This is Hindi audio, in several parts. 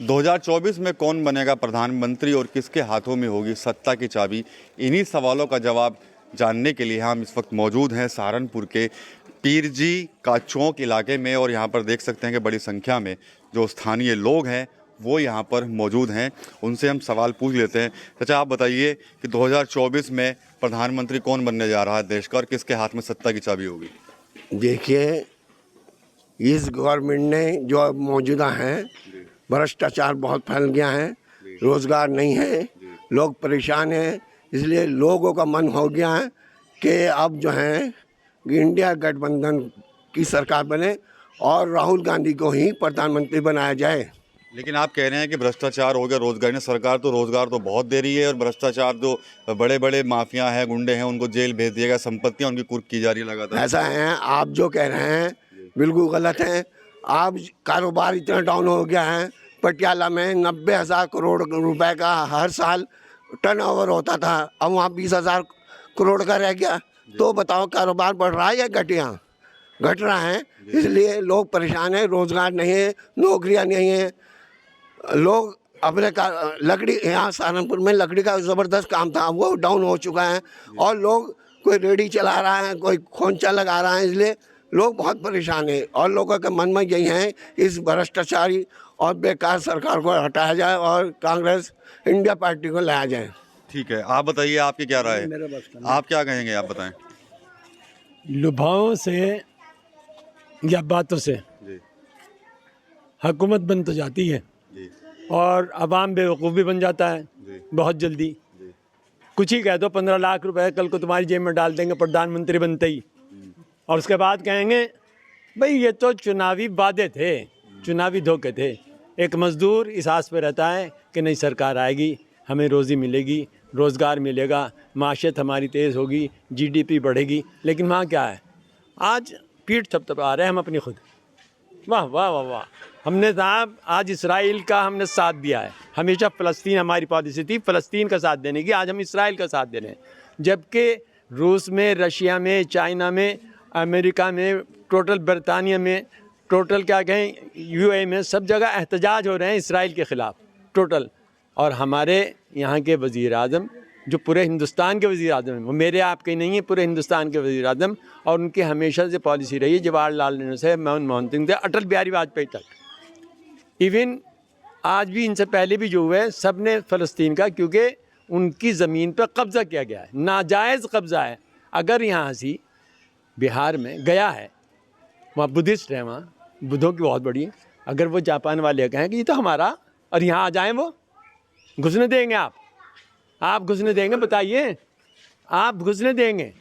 2024 में कौन बनेगा प्रधानमंत्री और किसके हाथों में होगी सत्ता की चाबी? इन्हीं सवालों का जवाब जानने के लिए हम इस वक्त मौजूद हैं सहारनपुर के पीरजी का चौक इलाके में, और यहाँ पर देख सकते हैं कि बड़ी संख्या में जो स्थानीय लोग हैं वो यहाँ पर मौजूद हैं। उनसे हम सवाल पूछ लेते हैं। चाचा, आप बताइए कि 2024 में प्रधानमंत्री कौन बनने जा रहा है देश का और किसके हाथ में सत्ता की चाबी होगी? देखिए, इस गवर्नमेंट ने जो मौजूदा है, भ्रष्टाचार बहुत फैल गया है, रोजगार नहीं है, लोग परेशान हैं। इसलिए लोगों का मन हो गया है कि अब जो है इंडिया गठबंधन की सरकार बने और राहुल गांधी को ही प्रधानमंत्री बनाया जाए। लेकिन आप कह रहे हैं कि भ्रष्टाचार हो गया, रोजगार नहीं। सरकार तो रोजगार तो बहुत दे रही है, और भ्रष्टाचार जो बड़े बड़े माफिया हैं, गुंडे हैं, उनको जेल भेज दिया गया, संपत्तियां उनकी कुर्क की जा रही है लगातार। ऐसा है, आप जो कह रहे हैं बिल्कुल गलत है। आप कारोबार इतना डाउन हो गया है, पटियाला में 90,000 करोड़ रुपए का हर साल टर्नओवर होता था, अब वहाँ 20,000 करोड़ का रह गया। तो बताओ, कारोबार बढ़ रहा है या घट रहा है? इसलिए लोग परेशान हैं, रोजगार नहीं है, नौकरियां नहीं है। लोग अपने लकड़ी, यहाँ सहारनपुर में लकड़ी का ज़बरदस्त काम था, वो डाउन हो चुका है, और लोग कोई रेडी चला रहा है, कोई खोंचा लगा रहा है। इसलिए लोग बहुत परेशान हैं, और लोगों के मन में यही है इस भ्रष्टाचारी और बेकार सरकार को हटाया जाए और कांग्रेस इंडिया पार्टी को लाया जाए। ठीक है, आप बताइए, आपकी क्या राय है? आप क्या कहेंगे, आप बताएं। लुभावों से या बातों से हुकूमत बन तो जाती है और अवाम बेवकूफ़ भी बन जाता है बहुत जल्दी। कुछ ही कह दो, 15 लाख रुपए कल को तुम्हारी जेब में डाल देंगे प्रधानमंत्री बनते ही, और उसके बाद कहेंगे भाई ये तो चुनावी वादे थे, चुनावी धोखे थे। एक मजदूर इस आस पे रहता है कि नहीं सरकार आएगी, हमें रोज़ी मिलेगी, रोज़गार मिलेगा, माशियत हमारी तेज़ होगी, जीडीपी बढ़ेगी। लेकिन वहाँ क्या है, आज पीठ थपथपा रहे हैं हम अपनी खुद। वाह वाह वाह वाह, हमने साहब आज इसराइल का हमने साथ दिया है। हमेशा फ़लस्तीन हमारी पॉलिसी थी, फ़लस्तीन का साथ देने की, आज हम इसराइल का साथ दे रहे हैं। जबकि रूस में, रशिया में, चाइना में, अमेरिका में, टोटल बरतानिया में, टोटल क्या कहें यूएई में, सब जगह एहतजाज हो रहे हैं इसराइल के ख़िलाफ़ टोटल। और हमारे यहाँ के वज़ीर आज़म, जो पूरे हिंदुस्तान के वज़ीर आज़म हैं, वो मेरे आपके नहीं है, पूरे हिंदुस्तान के वज़ीर आज़म, और उनकी हमेशा से पॉलिसी रही है, जवाहरलाल नेहरू से मनमोहन सिंह से अटल बिहारी वाजपेयी तक, इवन आज भी, इनसे पहले भी जो हुए सब ने फ़लस्तीन का, क्योंकि उनकी ज़मीन पर कब्ज़ा किया गया है, नाजायज़ कब्ज़ा है। अगर यहाँ से बिहार में गया है, वहाँ बुद्धिस्ट है, वहाँ बुद्धों की बहुत बड़ी, अगर वो जापान वाले कहें कि ये तो हमारा, और यहाँ आ जाएं, वो घुसने देंगे? आप घुसने देंगे? बताइए, आप घुसने देंगे?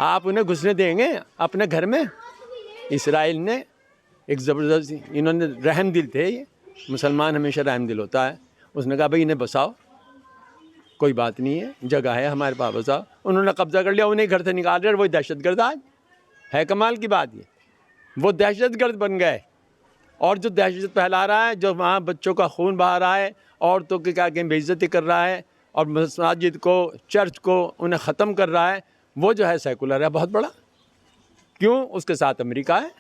आप उन्हें घुसने देंगे अपने घर में? इसराइल ने एक ज़बरदस्त, इन्होंने रहम दिल थे, ये मुसलमान हमेशा रहम दिल होता है, उसने कहा भाई इन्हें बसाओ, कोई बात नहीं है, जगह है हमारे पास, बसाओ। उन्होंने कब्ज़ा कर लिया, उन्हें घर से निकाल रहे, वही दहशतगर्द आज है। कमाल की बात ये, वो दहशतगर्द बन गए, और जो दहशत फैला रहा है, जो वहाँ बच्चों का खून बहा रहा है, औरतों की क्या कहें बेइज्जती कर रहा है, और मस्जिद को, चर्च को उन्हें ख़त्म कर रहा है, वो जो है सेकुलर है बहुत बड़ा। क्यों? उसके साथ अमेरिका है,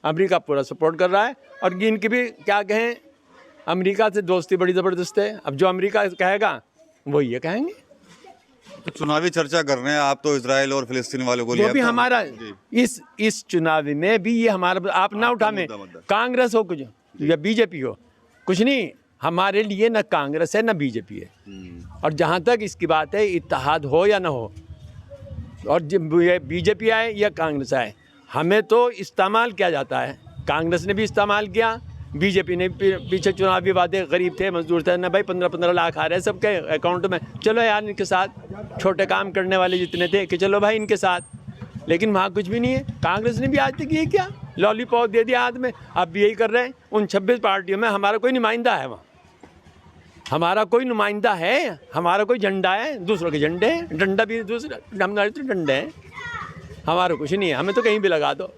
अमेरिका पूरा सपोर्ट कर रहा है, और इनकी भी क्या कहें, अमेरिका से दोस्ती बड़ी ज़बरदस्त है। अब जो अमेरिका कहेगा वो ये कहेंगे। तो चुनावी चर्चा कर रहे हैं आप, तो इजराइल और फिलिस्तीन वालों को वो भी हमारा इस चुनावी में भी ये हमारा, आप ना उठा में कांग्रेस हो कुछ या बीजेपी हो, कुछ नहीं, हमारे लिए न कांग्रेस है न बीजेपी है। और जहाँ तक इसकी बात है, इत्तेहाद हो या ना हो, और बीजेपी आए या कांग्रेस आए, हमें तो इस्तेमाल किया जाता है। कांग्रेस ने भी इस्तेमाल किया, बीजेपी ने पीछे चुनावी वादे, गरीब थे, मजदूर थे ना भाई, 15-15 लाख आ रहे हैं सबके अकाउंट में, चलो यार इनके साथ, छोटे काम करने वाले जितने थे कि चलो भाई इनके साथ। लेकिन वहाँ कुछ भी नहीं है। कांग्रेस ने भी आज तक ये किया, लॉलीपॉप दे दिया हाथ में, अब भी यही कर रहे हैं। उन 26 पार्टियों में हमारा कोई नुमाइंदा है? वहाँ हमारा कोई नुमाइंदा है? हमारा कोई झंडा है? दूसरों के झंडे हैं, डंडा भी दूसरा, हमारे तो डंडे हैं, हमारा कुछ नहीं है। हमें तो कहीं भी लगा दो।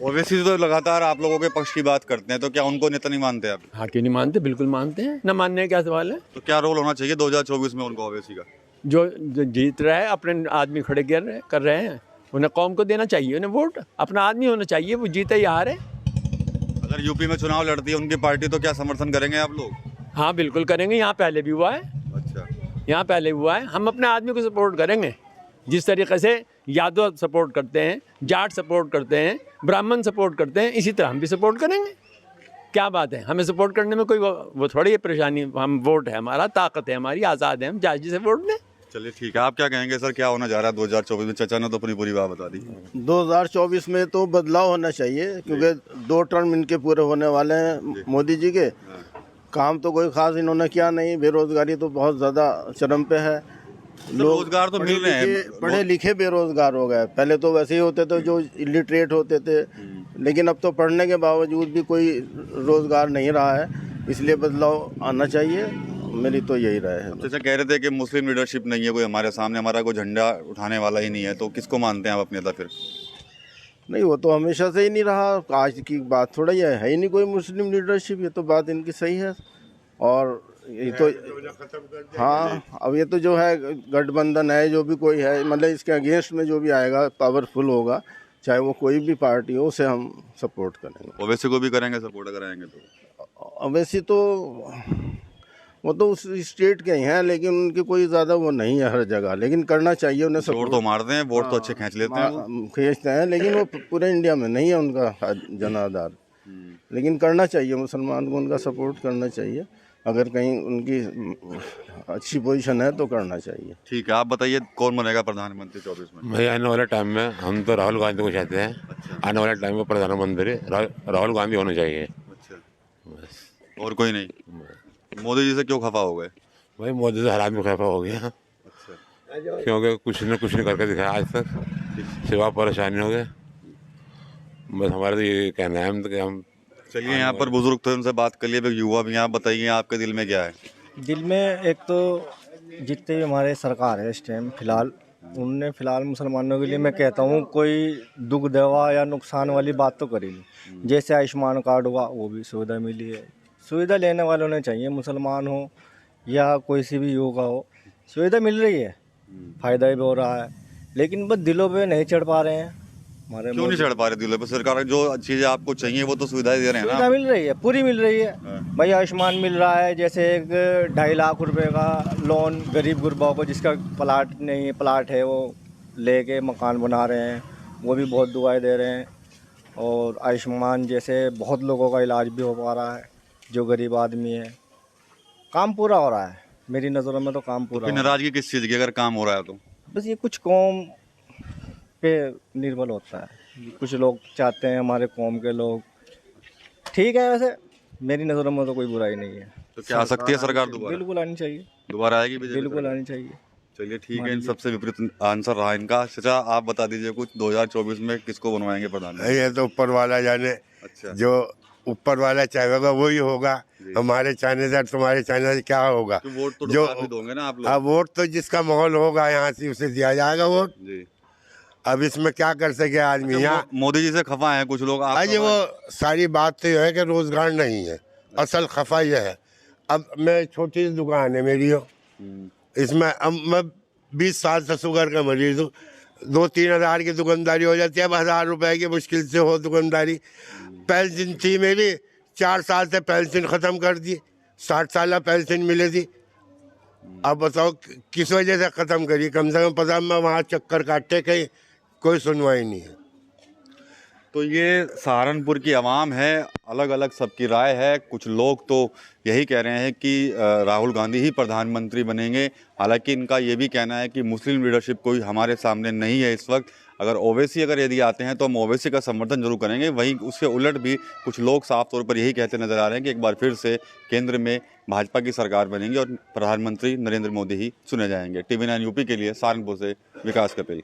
ओवैसी तो लगातार आप लोगों के पक्ष की बात करते हैं, तो क्या उनको नेता नहीं मानते आप? हाँ, क्यों नहीं मानते, बिल्कुल मानते हैं, न मानने का क्या सवाल है। तो क्या रोल होना चाहिए 2024 में उनको, ओवैसी का? जो जीत रहा है, अपने आदमी खड़े कर रहे हैं, उन्हें कौम को देना चाहिए, उन्हें वोट, अपना आदमी होना चाहिए, वो जीते या हारे। अगर यूपी में चुनाव लड़ती है उनकी पार्टी तो क्या समर्थन करेंगे आप लोग? हाँ बिल्कुल करेंगे, यहाँ पहले भी हुआ है, अच्छा, यहाँ पहले हुआ है। हम अपने आदमी को सपोर्ट करेंगे, जिस तरीके से यादव सपोर्ट करते हैं, जाट सपोर्ट करते हैं, ब्राह्मण सपोर्ट करते हैं, इसी तरह हम भी सपोर्ट करेंगे। क्या बात है, हमें सपोर्ट करने में कोई वो थोड़ी है परेशानी। हम वोट है हमारा, ताकत है हमारी, आज़ाद है, हम जायज़ से वोट दें। चलिए ठीक है। आप क्या कहेंगे सर, क्या होना जा रहा है 2024 में? चाचा ने तो अपनी पूरी बात बता दी। 2024 में तो बदलाव होना चाहिए, क्योंकि 2 टर्म इनके पूरे होने वाले हैं मोदी जी के। काम तो कोई खास इन्होंने किया नहीं, बेरोजगारी तो बहुत ज़्यादा चरम पे है। रोजगार तो मिल रहे हैं, पढ़े लिखे बेरोजगार हो गए। पहले तो वैसे ही होते थे जो इलिटरेट होते थे, लेकिन अब तो पढ़ने के बावजूद भी कोई रोजगार नहीं रहा है, इसलिए बदलाव आना चाहिए। मेरी तो यही राय है। जैसे कह रहे थे कि मुस्लिम लीडरशिप नहीं है कोई हमारे सामने, हमारा कोई झंडा उठाने वाला ही नहीं है, तो किसको मानते हैं आप अपने नेता फिर? नहीं, वो तो हमेशा से ही नहीं रहा, आज की बात थोड़ा ही है ही नहीं कोई मुस्लिम लीडरशिप। ये तो बात इनकी सही है। और ये तो हाँ, अब ये तो जो है गठबंधन है, जो भी कोई है, मतलब इसके अगेंस्ट में जो भी आएगा, पावरफुल होगा, चाहे वो कोई भी पार्टी हो, उसे हम सपोर्ट करेंगे। ओवैसी को भी करेंगे सपोर्ट अगर आएंगे तो? अवैसी तो वो तो उस स्टेट के ही हैं, लेकिन उनकी कोई ज़्यादा वो नहीं है हर जगह, लेकिन करना चाहिए उन्हें वोट सपोर्ट। तो मारते हैं, वोट तो अच्छे खींच लेते हैं। खींचते हैं, लेकिन वो पूरे इंडिया में नहीं है उनका जनाधार। लेकिन करना चाहिए, मुसलमान को उनका सपोर्ट करना चाहिए। अगर कहीं उनकी अच्छी पोजीशन है तो करना चाहिए। ठीक है, आप बताइए कौन बनेगा प्रधानमंत्री 24 में? भाई आने वाले टाइम में हम तो राहुल गांधी को चाहते हैं। आने वाले टाइम में प्रधानमंत्री राहुल गांधी होने चाहिए। अच्छा, और कोई नहीं? मोदी जी से क्यों खफा हो गए? भाई मोदी से हर आदमी खफा हो गया। अच्छा, क्योंकि कुछ न कुछ नहीं करके दिखाया आज तक, सिवा परेशानी हो गए। बस हमारा तो ये कहना है कि हम चलिए यहाँ पर बुजुर्ग थे, उनसे बात कर लिए। युवा भी, आप बताइए आपके दिल में क्या है? दिल में एक तो जितने भी हमारे सरकार है इस टाइम फिलहाल, उनने फिलहाल मुसलमानों के लिए मैं कहता हूँ कोई दुख दवा या नुकसान वाली बात तो करी नहीं। जैसे आयुष्मान कार्ड हुआ, वो भी सुविधा मिली है। सुविधा लेने वाले होने चाहिए, मुसलमान हो या कोई सी भी युवा हो, सुविधा मिल रही है, फ़ायदा भी हो रहा है, लेकिन बस दिलों पे नहीं चढ़ पा रहे हैं हमारे। क्यों नहीं चढ़ पा रहे दिलों पे? सरकार जो चीजें आपको चाहिए वो तो सुविधाएं दे रहे हैं सुविधा ना। मिल रही है, पूरी मिल रही है भाई। आयुष्मान मिल रहा है, जैसे एक 2.5 लाख रुपए का लोन गरीब गुरबाओं को, जिसका प्लाट नहीं है, प्लाट है, वो लेके मकान बना रहे हैं, वो भी बहुत दुआएं दे रहे हैं। और आयुष्मान जैसे बहुत लोगों का इलाज भी हो पा रहा है, जो गरीब आदमी है। काम पूरा हो रहा है मेरी नज़रों में, तो काम पूरा हो रहा है। नाराजगी किस चीज की अगर काम हो रहा है तो? बस ये कुछ कौम पे निर्भर होता है। कुछ लोग चाहते हैं हमारे कौम के लोग, ठीक है, वैसे मेरी नज़रों में तो कोई बुराई नहीं है। तो क्या आ सकती है सरकार दोबारा? बिल्कुल आनी चाहिए, दोबारा आएगी बीजेपी? बिल्कुल आनी चाहिए। चलिए ठीक है, इन सबसे विपरीत आंसर रहा इनका। चाचा आप बता दीजिए कुछ, 2024 में किसको बनवाएंगे प्रधानमंत्री? ये तो ऊपर वाला जाने। अच्छा, जो ऊपर वाला चाहेगा वही होगा। हमारे चाहने से तुम्हारे चाहने से क्या होगा? तो वोट तो जो भी दोगे ना आप लोग? अब वोट तो जिसका माहौल होगा यहाँ से उसे दिया जाएगा वोट। जी। अब इसमें क्या कर सके आदमी यहाँ। मोदी जी से खफा है कुछ लोग। आज वो सारी बात तो ये है कि रोजगार नहीं है, असल खफा ये है। अब मैं छोटी सी दुकान है मेरी हो, इसमें अब मैं 20 साल से शुगर का मरीज हूँ। 2-3 हज़ार की दुकानदारी हो जाती है, अब 1000 रुपए की मुश्किल से हो दुकानदारी। पेंशन थी मेरी, 4 साल से पेंशन ख़त्म कर दी। 60 साल पेंशन मिली थी, अब बताओ किस वजह से ख़त्म करी? कम से कम पता मैं वहाँ चक्कर काटे, कहीं कोई सुनवाई नहीं है। तो ये सहारनपुर की आवाम है, अलग अलग सबकी राय है। कुछ लोग तो यही कह रहे हैं कि राहुल गांधी ही प्रधानमंत्री बनेंगे। हालांकि इनका ये भी कहना है कि मुस्लिम लीडरशिप कोई हमारे सामने नहीं है इस वक्त। अगर ओवैसी अगर यदि आते हैं तो हम ओवैसी का समर्थन जरूर करेंगे। वहीं उसके उलट भी कुछ लोग साफ तौर पर यही कहते नजर आ रहे हैं कि एक बार फिर से केंद्र में भाजपा की सरकार बनेगी और प्रधानमंत्री नरेंद्र मोदी ही चुने जाएंगे। TV9 यूपी के लिए सहारनपुर से विकास कपिल।